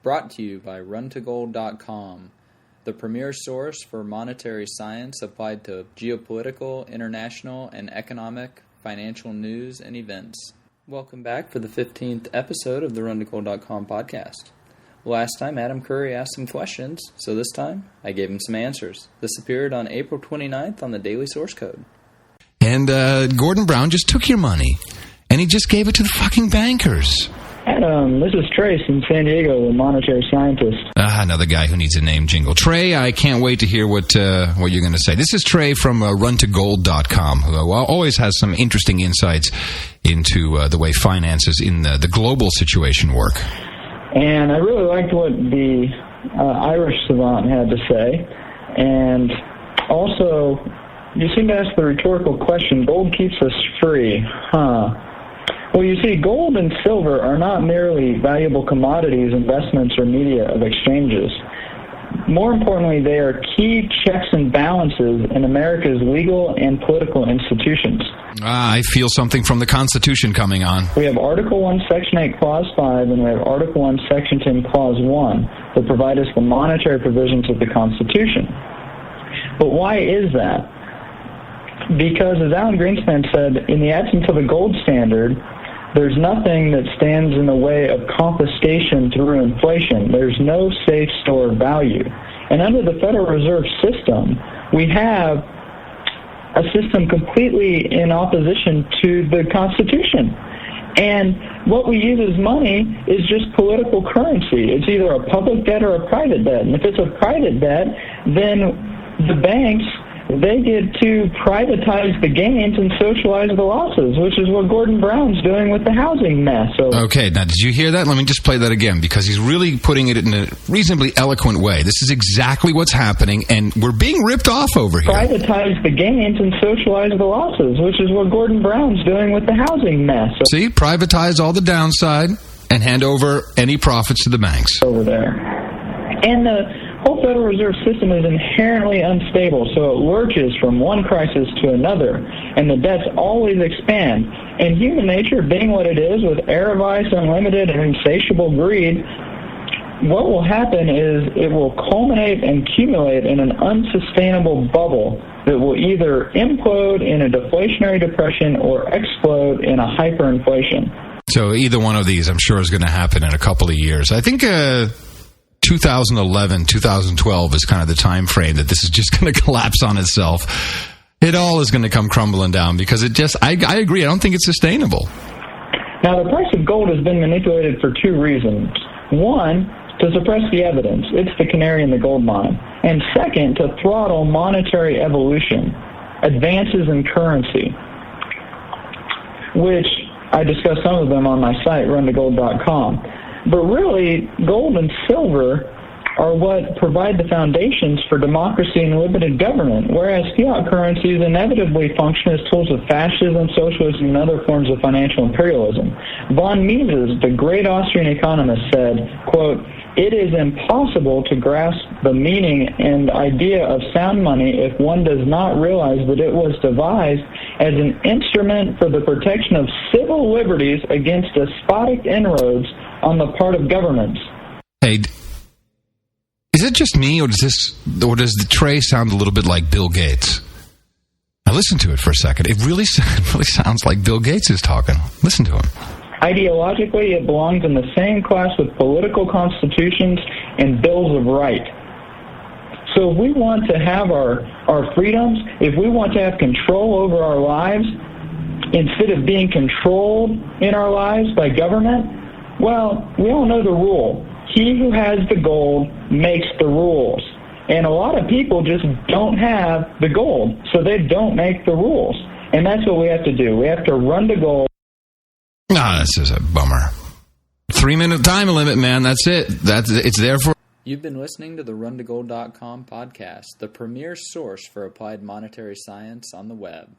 Brought to you by RunToGold.com, the premier source for monetary science applied to geopolitical, international, and economic, financial news and events. Welcome back for the 15th episode of the RunToGold.com podcast. Last time, Adam Curry asked some questions, so this time, I gave him some answers. This appeared on April 29th on the Daily Source Code. And Gordon Brown just took your money, and he just gave it to the fucking bankers. Adam, this is Trace in San Diego, the monetary scientist. Another guy who needs a name jingle. Trey, I can't wait to hear what you're going to say. This is Trey from RunToGold.com, who always has some interesting insights into the way finances in the global situation work. And I really liked what the Irish savant had to say. And also, you seem to ask the rhetorical question, gold keeps us free, huh? Well, you see, gold and silver are not merely valuable commodities, investments, or media of exchanges. More importantly, they are key checks and balances in America's legal and political institutions. I feel something from the Constitution coming on. We have Article 1, Section 8, Clause 5, and we have Article 1, Section 10, Clause 1 that provide us the monetary provisions of the Constitution. But why is that? Because, as Alan Greenspan said, in the absence of a gold standard, there's nothing that stands in the way of confiscation through inflation. There's no safe store of value. And under the Federal Reserve System, we have a system completely in opposition to the Constitution. And what we use as money is just political currency. It's either a public debt or a private debt. And if it's a private debt, then the banks, they get to privatize the gains and socialize the losses, which is what Gordon Brown's doing with the housing mess. Okay, now did you hear that? Let me just play that again, because he's really putting it in a reasonably eloquent way. This is exactly what's happening, and we're being ripped off over here. Privatize the gains and socialize the losses, which is what Gordon Brown's doing with the housing mess. See, privatize all the downside and hand over any profits to the banks. Over there. And the whole Federal Reserve System is inherently unstable, so it lurches from one crisis to another, and the debts always expand. And human nature, being what it is, with avarice, unlimited, and insatiable greed, what will happen is it will culminate and accumulate in an unsustainable bubble that will either implode in a deflationary depression or explode in a hyperinflation. So either one of these, I'm sure, is going to happen in a couple of years. I think 2011, 2012 is kind of the time frame that this is just going to collapse on itself. It all is going to come crumbling down because it just, I agree, I don't think it's sustainable. Now, the price of gold has been manipulated for two reasons. One, to suppress the evidence. It's the canary in the gold mine. And second, to throttle monetary evolution, advances in currency, which I discuss some of them on my site, runtogold.com. But really, gold and silver are what provide the foundations for democracy and limited government, whereas fiat currencies inevitably function as tools of fascism, socialism, and other forms of financial imperialism. Von Mises, the great Austrian economist, said, quote, "It is impossible to grasp the meaning and idea of sound money if one does not realize that it was devised as an instrument for the protection of civil liberties against despotic inroads on the part of governments." Hey, is it just me, or does the Trey sound a little bit like Bill Gates? Now listen to it for a second. It really sounds like Bill Gates is talking. Listen to him. Ideologically, it belongs in the same class with political constitutions and bills of right. So if we want to have our freedoms, if we want to have control over our lives, instead of being controlled in our lives by government, well, we all know the rule. He who has the gold makes the rules. And a lot of people just don't have the gold, so they don't make the rules. And that's what we have to do. We have to run to gold. This is a bummer. 3-minute time limit, man. That's it. It's there for... You've been listening to the RunToGold.com podcast, the premier source for applied monetary science on the web.